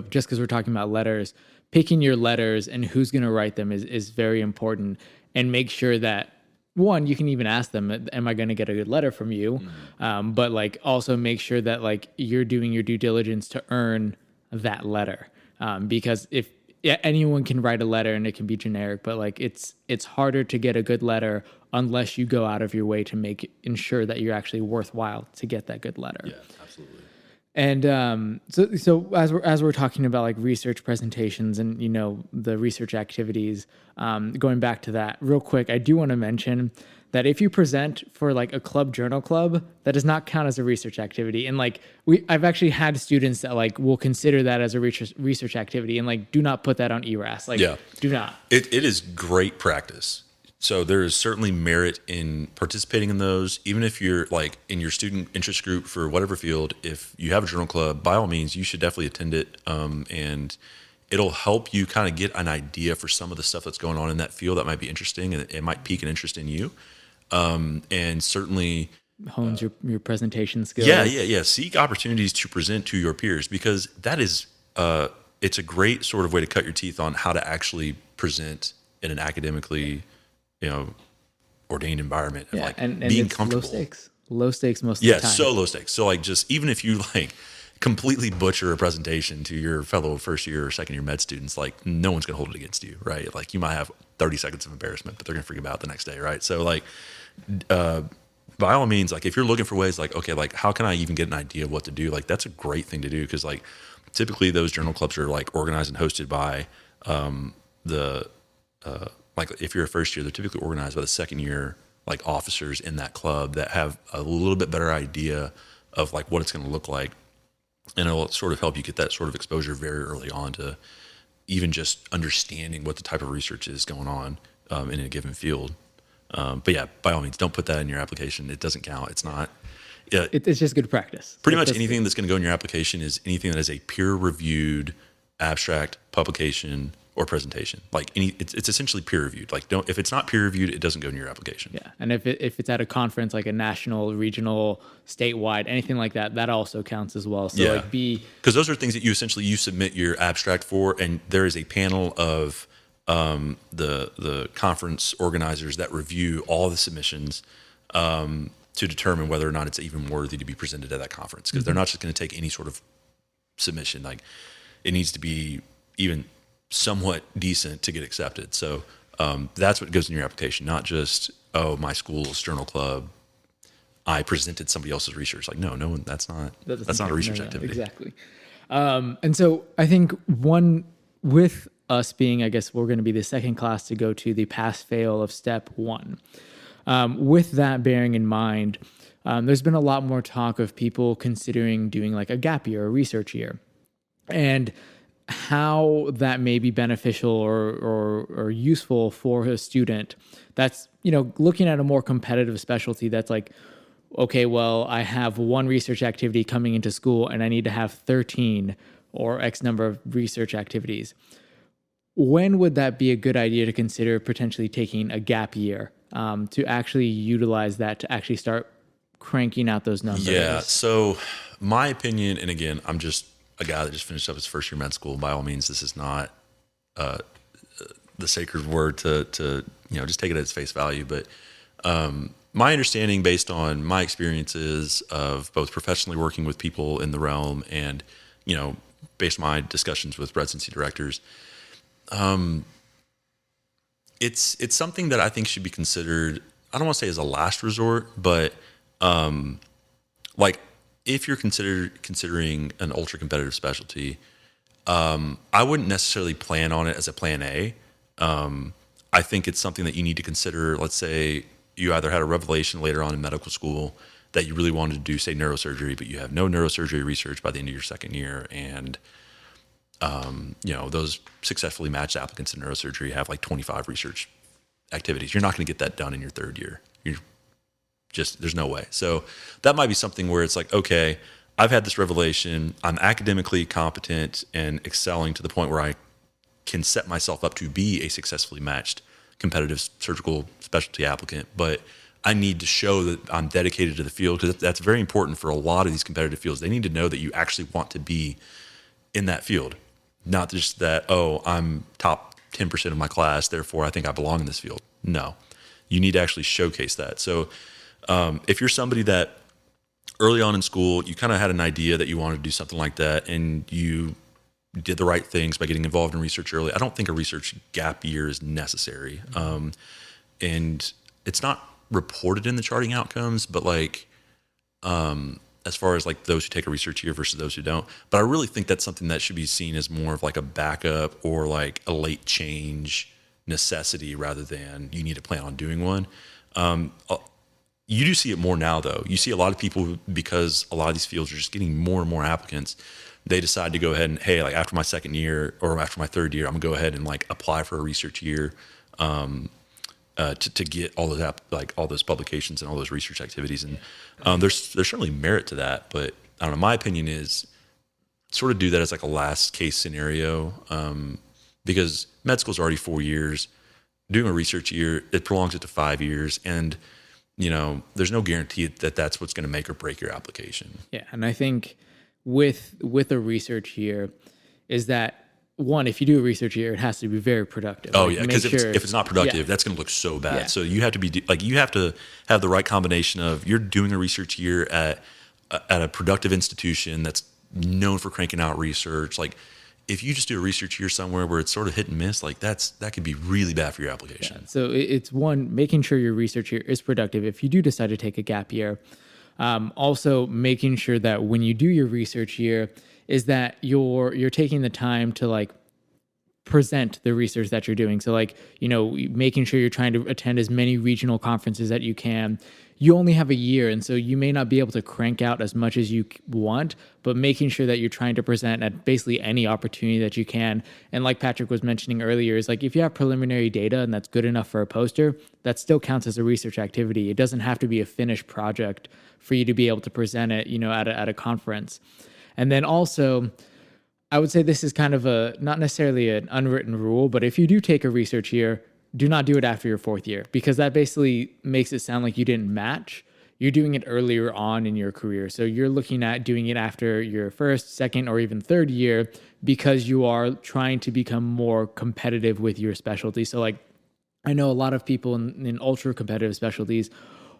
just because we're talking about letters, picking your letters and who's going to write them is very important. And make sure that, one, you can even ask them, am I going to get a good letter from you? But like, also make sure that like you're doing your due diligence to earn that letter. Because if anyone can write a letter and it can be generic, but like it's harder to get a good letter unless you go out of your way to ensure that you're actually worthwhile to get that good letter. Yeah, absolutely. And so as we're talking about like research presentations and the research activities, going back to that real quick, I do want to mention that if you present for like a journal club, that does not count as a research activity. And like I've actually had students that like will consider that as a research activity, and like do not put that on ERAS. Like, do not. It is great practice. So there is certainly merit in participating in those, even if you're like in your student interest group for whatever field. If you have a journal club, by all means, you should definitely attend it. And it'll help you kind of get an idea for some of the stuff that's going on in that field that might be interesting, and it might pique an interest in you. And certainly hones your presentation skills. Yeah. Seek opportunities to present to your peers, because that is, it's a great sort of way to cut your teeth on how to actually present in an academically ordained environment of and being comfortable. Low stakes most of the time. Yeah, so low stakes. So like, just even if you like completely butcher a presentation to your fellow first year or second year med students, like no one's gonna hold it against you, right? Like you might have 30 seconds of embarrassment, but they're gonna forget about it the next day, right? So like, by all means, like if you're looking for ways like, okay, like how can I even get an idea of what to do? Like that's a great thing to do, because like typically those journal clubs are like organized and hosted by like if you're a first year, they're typically organized by the second year like officers in that club that have a little bit better idea of like what it's going to look like, and it'll sort of help you get that sort of exposure very early on to even just understanding what the type of research is going on in a given field. But yeah, by all means, don't put that in your application. It doesn't count. It's not. Yeah, it's just good practice. Pretty much anything that's going to go in your application is anything that is a peer-reviewed abstract, publication, or presentation. Like it's essentially peer-reviewed. Like if it's not peer-reviewed, it doesn't go in your application. Yeah, and if it's at a conference like a national, regional, statewide, anything like that, that also counts as well. So like because those are things that you submit your abstract for, and there is a panel of the conference organizers that review all the submissions to determine whether or not it's even worthy to be presented at that conference. Because they're not just going to take any sort of submission. Like it needs to be even somewhat decent to get accepted. So that's what goes in your application, not just, my school's journal club, I presented somebody else's research. Like, no one, that's not a research activity. Exactly. And so I think with us being, I guess we're going to be the second class to go to the pass-fail of step 1. With that bearing in mind, there's been a lot more talk of people considering doing like a gap year, a research year, and how that may be beneficial or useful for a student that's, looking at a more competitive specialty that's like, okay, well, I have one research activity coming into school and I need to have 13 or X number of research activities. When would that be a good idea to consider potentially taking a gap year to actually utilize that to actually start cranking out those numbers? Yeah. So my opinion, and again, I'm just a guy that just finished up his first year med school. By all means, this is not the sacred word to just take it at its face value. But my understanding, based on my experiences of both professionally working with people in the realm and based on my discussions with residency directors, it's something that I think should be considered. I don't want to say as a last resort, but like if you're considering an ultra competitive specialty, I wouldn't necessarily plan on it as a plan A. I think it's something that you need to consider. Let's say you either had a revelation later on in medical school that you really wanted to do, say, neurosurgery, but you have no neurosurgery research by the end of your second year, and those successfully matched applicants in neurosurgery have like 25 research activities. You're not going to get that done in your third year. There's no way. So that might be something where it's like, okay, I've had this revelation. I'm academically competent and excelling to the point where I can set myself up to be a successfully matched competitive surgical specialty applicant. But I need to show that I'm dedicated to the field, because that's very important for a lot of these competitive fields. They need to know that you actually want to be in that field, not just that, oh, I'm top 10% of my class, therefore I think I belong in this field. No, you need to actually showcase that. So if you're somebody that early on in school, you kind of had an idea that you wanted to do something like that, and you did the right things by getting involved in research early, I don't think a research gap year is necessary. And it's not reported in the charting outcomes, but like, as far as like those who take a research year versus those who don't. But I really think that's something that should be seen as more of like a backup or like a late change necessity, rather than you need to plan on doing one. You do see it more now, though. You see a lot of people who, because a lot of these fields are just getting more and more applicants, they decide to go ahead and, hey, like after my second year or after my third year, I'm gonna go ahead and like apply for a research year, to get all of like all those publications and all those research activities. And there's certainly merit to that, but I don't know. My opinion is sort of do that as like a last case scenario, because med school is already 4 years. Doing a research year, it prolongs it to 5 years, and there's no guarantee that that's what's going to make or break your application. Yeah, and I think with a research year is that, one, if you do a research year, it has to be very productive. Oh, like, yeah, because if it's not productive, that's going to look so bad. Yeah. So you have to be like, you have to have the right combination of, you're doing a research year at a productive institution that's known for cranking out research. Like, if you just do a research year somewhere where it's sort of hit and miss, like that could be really bad for your application. Yeah. So it's one, making sure your research year is productive. If you do decide to take a gap year, also making sure that when you do your research year, is that you're taking the time to like present the research that you're doing. So like, making sure you're trying to attend as many regional conferences that you can. You only have a year, and so you may not be able to crank out as much as you want, but making sure that you're trying to present at basically any opportunity that you can. And like Patrick was mentioning earlier, is like, if you have preliminary data and that's good enough for a poster, that still counts as a research activity. It doesn't have to be a finished project for you to be able to present it, at a conference. And then also, I would say this is kind of not necessarily an unwritten rule, but if you do take a research year, do not do it after your fourth year, because that basically makes it sound like you didn't match. You're doing it earlier on in your career. So you're looking at doing it after your first, second, or even third year, because you are trying to become more competitive with your specialty. So like, I know a lot of people in ultra competitive specialties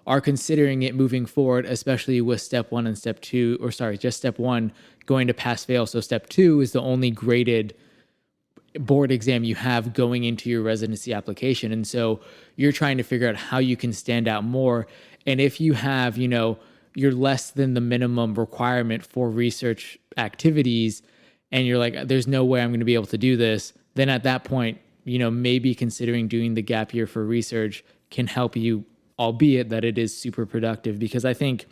are considering it moving forward, especially with step one and step two, just step one going to pass fail. So step two is the only graded board exam you have going into your residency application. And so you're trying to figure out how you can stand out more. And if you have, you're less than the minimum requirement for research activities, and you're like, there's no way I'm going to be able to do this, then at that point, maybe considering doing the gap year for research can help you, albeit that it is super productive. Because I think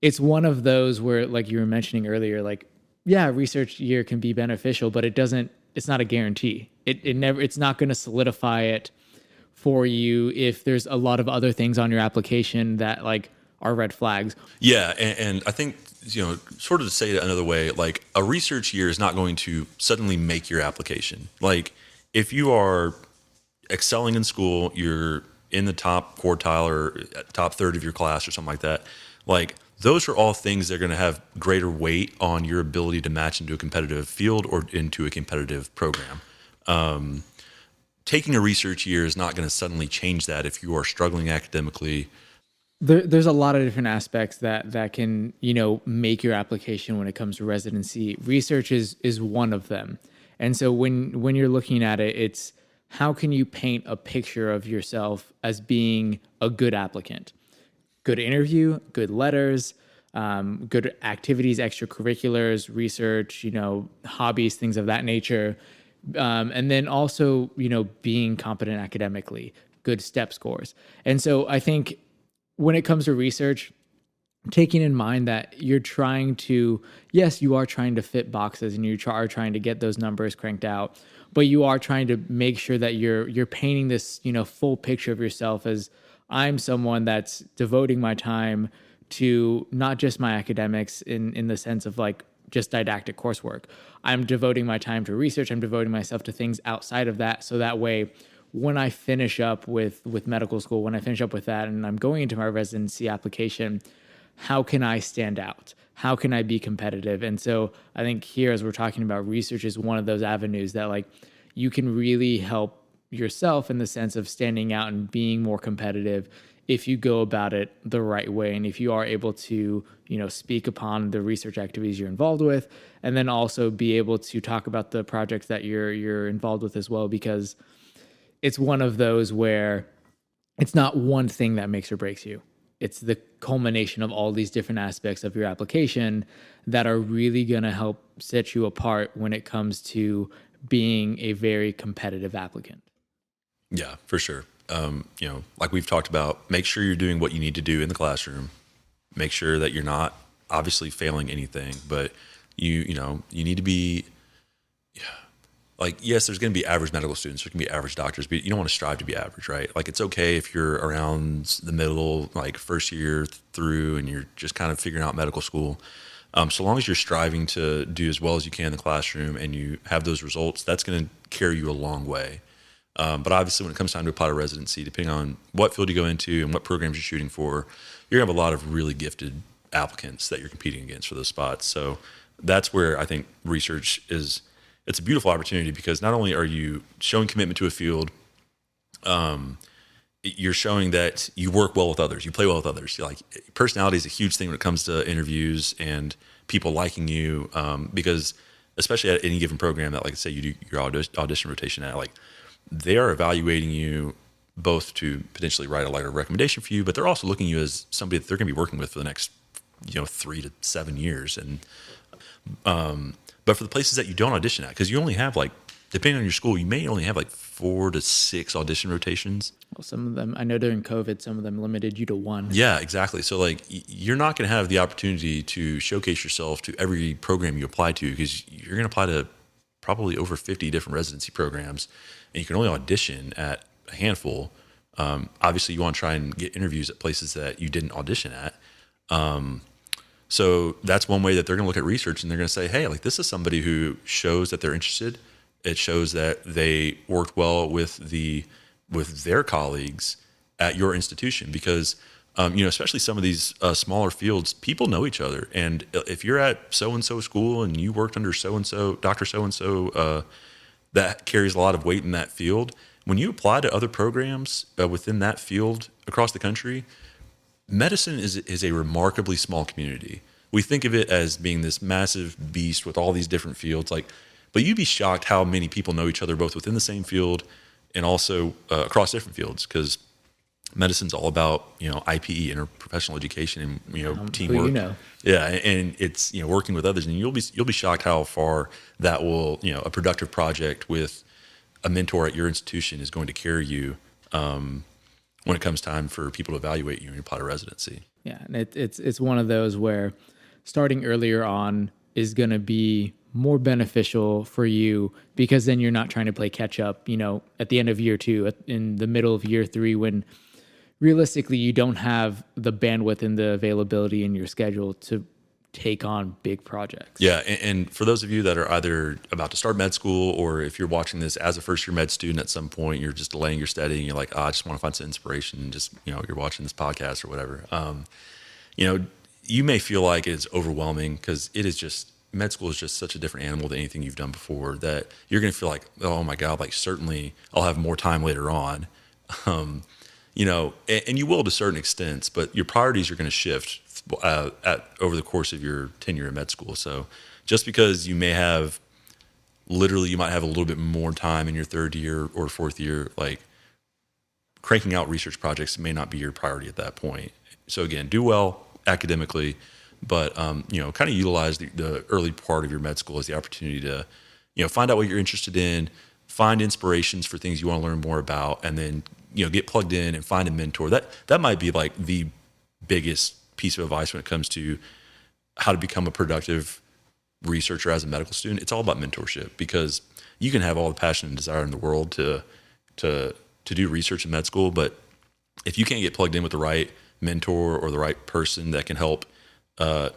it's one of those where, like you were mentioning earlier, like, yeah, a research year can be beneficial, but it's not a guarantee. It's not going to solidify it for you if there's a lot of other things on your application that like are red flags. Yeah. And I think, sort of to say it another way, like a research year is not going to suddenly make your application. Like if you are excelling in school, you're in the top quartile or top third of your class or something like that. Like those are all things that are going to have greater weight on your ability to match into a competitive field or into a competitive program. Taking a research year is not going to suddenly change that if you are struggling academically. There's a lot of different aspects that can, make your application when it comes to residency. Research is one of them. And so when you're looking at it, it's how can you paint a picture of yourself as being a good applicant? Good interview, good letters, good activities, extracurriculars, research, hobbies, things of that nature. And then also, being competent academically, good STEP scores. And so I think when it comes to research, taking in mind that you're trying to, yes, you are trying to fit boxes and you are trying to get those numbers cranked out, but you are trying to make sure that you're painting this, full picture of yourself as, I'm someone that's devoting my time to not just my academics in the sense of like just didactic coursework. I'm devoting my time to research. I'm devoting myself to things outside of that. So that way, when I finish up with medical school, when I finish up with that and I'm going into my residency application, how can I stand out? How can I be competitive? And so I think here, as we're talking about, research is one of those avenues that like you can really help yourself in the sense of standing out and being more competitive if you go about it the right way. And if you are able to, speak upon the research activities you're involved with, and then also be able to talk about the projects that you're involved with as well, because it's one of those where it's not one thing that makes or breaks you. It's the culmination of all these different aspects of your application that are really going to help set you apart when it comes to being a very competitive applicant. Yeah, for sure. Like we've talked about, make sure you're doing what you need to do in the classroom. Make sure that you're not obviously failing anything, but you need to be like, yes, there's going to be average medical students, there's going to be average doctors, but you don't want to strive to be average, right? Like it's okay if you're around the middle, like first year through, and you're just kind of figuring out medical school. So long as you're striving to do as well as you can in the classroom and you have those results, that's going to carry you a long way. But obviously when it comes time to apply to residency, depending on what field you go into and what programs you're shooting for, you're going to have a lot of really gifted applicants that you're competing against for those spots. So that's where I think research it's a beautiful opportunity, because not only are you showing commitment to a field, you're showing that you work well with others, you play well with others. Like personality is a huge thing when it comes to interviews and people liking you, because especially at any given program that, like say you do your audition rotation at, like they are evaluating you both to potentially write a letter of recommendation for you, but they're also looking at you as somebody that they're going to be working with for the next 3 to 7 years. And but for the places that you don't audition at, because you only have like, depending on your school, you may only have like 4 to 6 audition rotations. Well, some of them, I know during COVID, some of them limited you to 1. Yeah, exactly. So like you're not going to have the opportunity to showcase yourself to every program you apply to, because you're going to apply to probably over 50 different residency programs, and you can only audition at a handful. Obviously, you want to try and get interviews at places that you didn't audition at. So that's one way that they're going to look at research, and they're going to say, hey, like this is somebody who shows that they're interested. It shows that they worked well with their colleagues at your institution, because especially some of these smaller fields, people know each other. And if you're at so-and-so school and you worked under so-and-so, Dr. So-and-so, that carries a lot of weight in that field. When you apply to other programs within that field across the country, medicine is a remarkably small community. We think of it as being this massive beast with all these different fields, but you'd be shocked how many people know each other both within the same field and also across different fields, because medicine's all about IPE, interprofessional education, and teamwork. Yeah, and it's working with others, and you'll be shocked how far that will a productive project with a mentor at your institution is going to carry you when it comes time for people to evaluate you and apply to residency. Yeah, and it's one of those where starting earlier on is going to be more beneficial for you, because then you're not trying to play catch up, at the end of year 2, in the middle of year 3, when realistically you don't have the bandwidth and the availability in your schedule to take on big projects. Yeah, and for those of you that are either about to start med school, or if you're watching this as a first-year med student at some point, you're just delaying your study and you're like, I just want to find some inspiration, and just, you're watching this podcast or whatever. You may feel like it's overwhelming, because it is just, med school is just such a different animal than anything you've done before, that you're going to feel like, oh my God, like certainly I'll have more time later on. And you will to certain extents, but your priorities are going to shift over the course of your tenure in med school. So just because you might have a little bit more time in your 3rd year or 4th year, like cranking out research projects may not be your priority at that point. So again, do well academically, but kind of utilize the early part of your med school as the opportunity to find out what you're interested in, find inspirations for things you want to learn more about, and then get plugged in and find a mentor. That might be like the biggest piece of advice when it comes to how to become a productive researcher as a medical student. It's all about mentorship, because you can have all the passion and desire in the world to do research in med school, but if you can't get plugged in with the right mentor or the right person that can help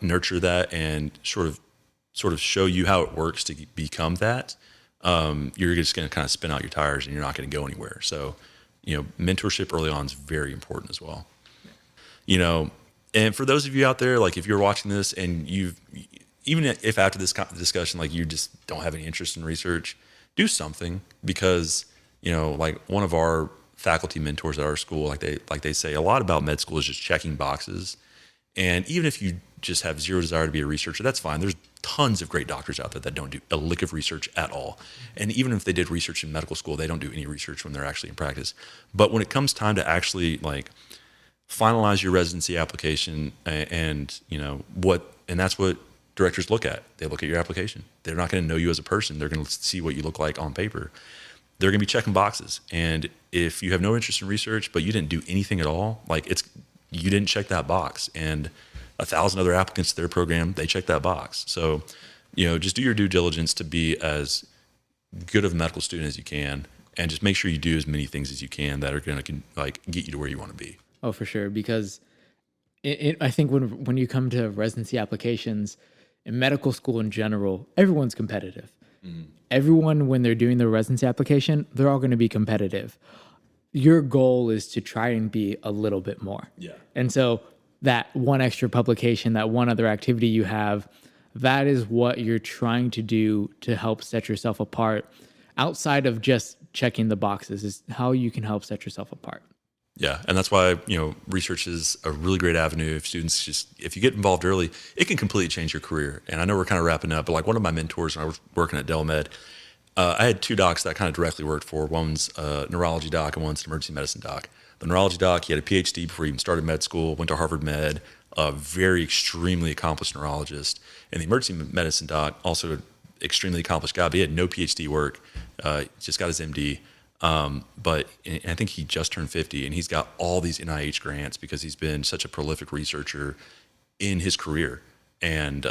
nurture that and sort of show you how it works to become that, you're just going to kind of spin out your tires and you're not going to go anywhere. So, mentorship early on is very important as well. And for those of you out there, like if you're watching this and even if after this discussion, like you just don't have any interest in research, do something, because, like one of our faculty mentors at our school, like they say a lot about med school is just checking boxes. And even if you just have zero desire to be a researcher, that's fine. There's tons of great doctors out there that don't do a lick of research at all. And even if they did research in medical school, they don't do any research when they're actually in practice. But when it comes time to actually like finalize your residency application and that's what directors look at. They look at your application. They're not going to know you as a person. They're going to see what you look like on paper. They're going to be checking boxes. And if you have no interest in research, but you didn't do anything at all, you didn't check that box. And 1,000 other applicants to their program, they check that box. So, just do your due diligence to be as good of a medical student as you can, and just make sure you do as many things as you can that are going to get you to where you want to be. Oh, for sure. Because I think when you come to residency applications in medical school in general, everyone's competitive. Mm-hmm. Everyone, when they're doing their residency application, they're all going to be competitive. Your goal is to try and be a little bit more. Yeah. And so that one extra publication, that one other activity you have, that is what you're trying to do to help set yourself apart. Outside of just checking the boxes is how you can help set yourself apart. Yeah, and that's why, research is a really great avenue. If you get involved early, it can completely change your career. And I know we're kind of wrapping up, but like one of my mentors when I was working at DelMed, I had two docs that I kind of directly worked for. One's a neurology doc and one's an emergency medicine doc. The neurology doc, he had a PhD before he even started med school, went to Harvard Med, a very extremely accomplished neurologist. And the emergency medicine doc, also an extremely accomplished guy, but he had no PhD work, just got his MD. But I think he just turned 50 and he's got all these NIH grants because he's been such a prolific researcher in his career. And,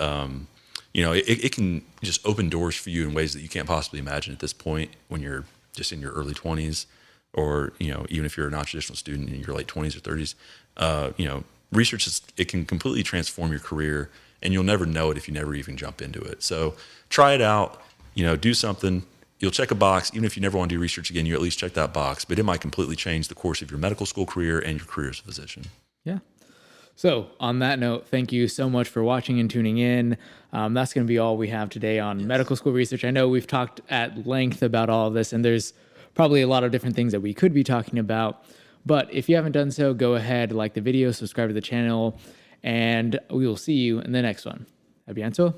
it can just open doors for you in ways that you can't possibly imagine at this point when you're just in your early 20s or, even if you're a non-traditional student in your late 20s or 30s, research it can completely transform your career, and you'll never know it if you never even jump into it. So try it out, do something. You'll check a box. Even if you never want to do research again, you at least check that box, but it might completely change the course of your medical school career and your career as a physician. Yeah. So on that note, thank you so much for watching and tuning in. That's going to be all we have today on medical school research. I know we've talked at length about all of this, and there's probably a lot of different things that we could be talking about. But if you haven't done so, go ahead, like the video, subscribe to the channel, and we will see you in the next one. A bientôt.